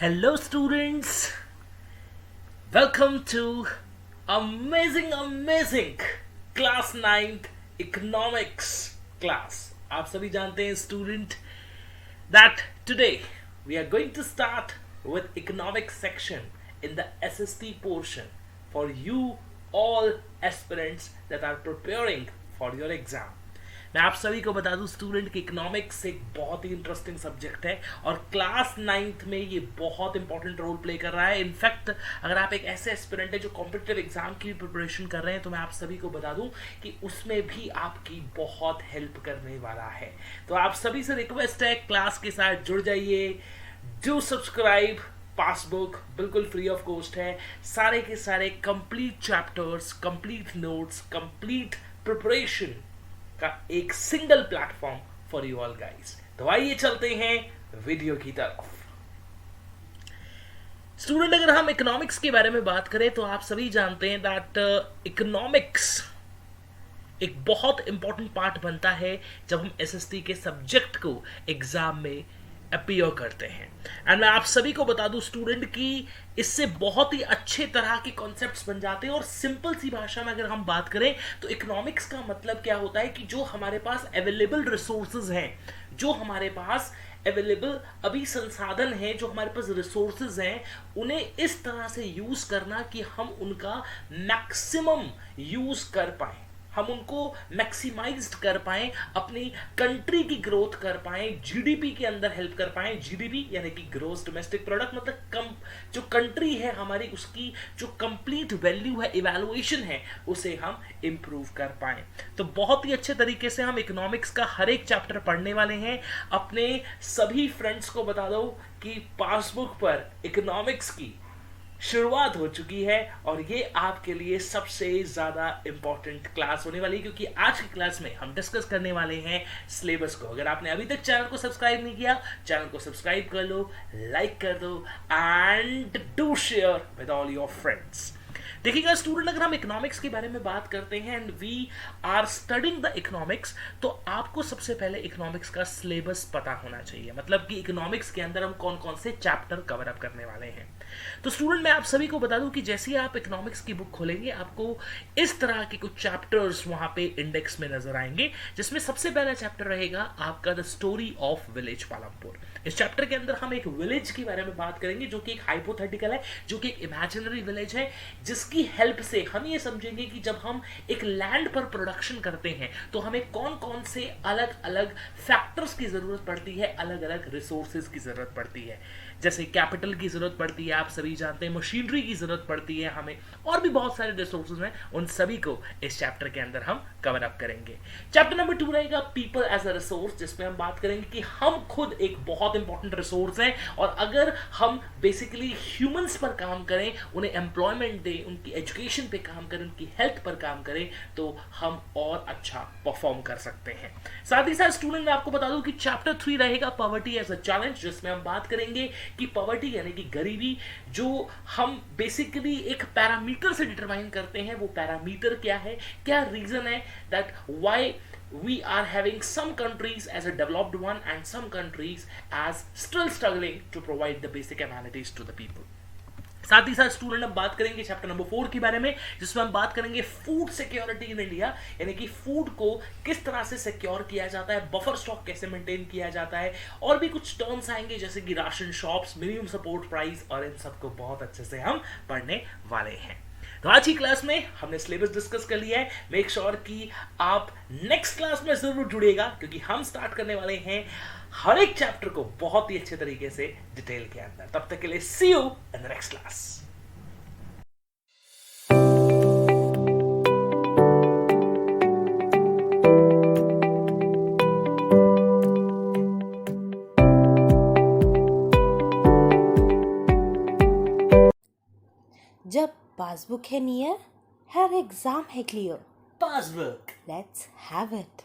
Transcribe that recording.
Hello, students. Welcome to amazing class 9th economics class. आप सभी जानते हैं student that today we are going to start with economics section in the SST portion for you all aspirants that are preparing for your exam. मैं आप सभी को बता दूं स्टूडेंट की इकोनॉमिक्स एक बहुत ही इंटरेस्टिंग सब्जेक्ट है और क्लास 9th में ये बहुत इंपॉर्टेंट रोल प्ले कर रहा है. इनफैक्ट अगर आप एक ऐसे एस्पिरेंट है जो कॉम्पिटिटिव एग्जाम की प्रिपरेशन कर रहे हैं तो मैं आप सभी को बता दूं कि उसमें भी आपकी बहुत हेल्प करने वाला है. तो आप सभी से रिक्वेस्ट है क्लास के साथ जुड़ जाइए. Do subscribe. पासबुक बिल्कुल फ्री ऑफ कॉस्ट है. सारे के सारे complete chapters, complete notes, complete preparation का एक single platform for you all guys. तो आइए चलते हैं वीडियो की तरफ. स्टूडेंट अगर हम इकोनॉमिक्स के बारे में बात करें तो आप सभी जानते हैं दैट इकोनॉमिक्स एक बहुत इंपॉर्टेंट पार्ट बनता है जब हम एसएसटी के सब्जेक्ट को एग्जाम में अपीयर करते हैं. एंड मैं आप सभी को बता दूं स्टूडेंट की इससे बहुत ही अच्छे तरह के कॉन्सेप्ट्स बन जाते हैं. और सिंपल सी भाषा में अगर हम बात करें तो इकोनॉमिक्स का मतलब क्या होता है कि जो हमारे पास अवेलेबल रिसोर्सेज हैं, जो हमारे पास अवेलेबल अभी संसाधन हैं, जो हमारे पास रिसोर्सेज हैं, उन्हें इस तरह से यूज करना कि हम उनका मैक्सिमम यूज कर पाए, हम उनको मैक्सिमाइज्ड कर पाएं, अपनी कंट्री की ग्रोथ कर पाएं, जीडीपी के अंदर हेल्प कर पाएं. जीडीपी यानी कि ग्रोस डोमेस्टिक प्रोडक्ट, मतलब जो कंट्री है हमारी उसकी जो कंप्लीट वैल्यू है, इवैल्यूएशन है, उसे हम इंप्रूव कर पाएं. तो बहुत ही अच्छे तरीके से हम इकोनॉमिक्स का हर एक चैप्टर पढ़ने वाले हैं. अपने सभी फ्रेंड्स को बता दो कि पासबुक पर इकोनॉमिक्स की शुरुआत हो चुकी है और ये आपके लिए सबसे ज्यादा इंपॉर्टेंट क्लास होने वाली है, क्योंकि आज की क्लास में हम डिस्कस करने वाले हैं सिलेबस को. अगर आपने अभी तक चैनल को सब्सक्राइब नहीं किया, चैनल को सब्सक्राइब कर लो, लाइक कर दो and do share with all your friends. देखिएगा स्टूडेंट, अगर हम इकोनॉमिक्स के बारे में बात करते हैं and we are studying the economics, तो आपको सबसे पहले इकोनॉमिक्स का सिलेबस पता होना चाहिए. मतलब कि इकोनॉमिक्स के अंदर हम कौन कौन से चैप्टर कवर अप करने वाले हैं. तो स्टूडेंट मैं आप सभी को बता दूं कि जैसे ही आप इकोनॉमिक्स की बुक खोलेंगे आपको इस तरह के कुछ चैप्टर्स वहां पे इंडेक्स में नजर आएंगे, जिसमें सबसे पहला चैप्टर रहेगा आपका the story of village Palampur. इस चैप्टर के अंदर हम एक विलेज के बारे में बात करेंगे जो कि एक हाइपोथेटिकल है, जो कि एक इमेजिनरी विलेज है, जिसकी हेल्प से हम ये समझेंगे कि जब हम एक लैंड पर प्रोडक्शन करते हैं तो हमें कौन कौन से अलग अलग फैक्टर्स की जरूरत पड़ती है, अलग अलग रिसोर्सेज की जरूरत पड़ती है. जैसे कैपिटल की जरूरत पड़ती है, आप सभी जानते हैं, मशीनरी की जरूरत पड़ती है हमें, और भी बहुत सारे रिसोर्सेज हैं. उन सभी को इस चैप्टर के अंदर हम कवर अप करेंगे. चैप्टर नंबर 2 रहेगा पीपल एज अ रिसोर्स, जिसमें हम बात करेंगे कि हम खुद एक बहुत इंपॉर्टेंट रिसोर्स हैं और अगर हम बेसिकली ह्यूमंस पर काम करें, उन्हें एम्प्लॉयमेंट दें, उनकी एजुकेशन पे काम करें, उनकी हेल्थ पर काम करें, तो हम और अच्छा परफॉर्म कर सकते हैं. साथ ही साथ स्टूडेंट मैं आपको बता दूं कि चैप्टर 3 रहेगा पॉवर्टी एज अ चैलेंज, जिसमें हम बात करेंगे कि पॉवर्टी यानी कि गरीबी जो हम बेसिकली एक पैरामीटर से डिटरमाइन करते हैं, वो पैरामीटर क्या है, क्या रीजन है that why we are having some countries as a developed one and some countries as still struggling to provide the basic amenities to the people. साथ ही साथ स्टूडेंट अब बात करेंगे चैप्टर नंबर 4 के बारे में, जिसमें हम बात करेंगे फूड सिक्योरिटी इन इंडिया, यानी कि फूड को किस तरह से सिक्योर किया जाता है, बफर स्टॉक कैसे मेंटेन किया जाता है, और भी कुछ टर्म्स आएंगे जैसे कि ration shops, minimum support price, और इन सबको बहुत अच्छे से हम पढ़ने वाले हैं. तो आज की क्लास में हमने सिलेबस डिस्कस कर लिया है. मेक श्योर कि आप नेक्स्ट क्लास में जरूर जुड़िएगा, क्योंकि हम स्टार्ट करने वाले हैं हर एक चैप्टर को बहुत ही अच्छे तरीके से डिटेल के अंदर. तब तक के लिए see you in the next class. जब पासबुक है नियर, हर एग्जाम है clear. Passbook let's have it.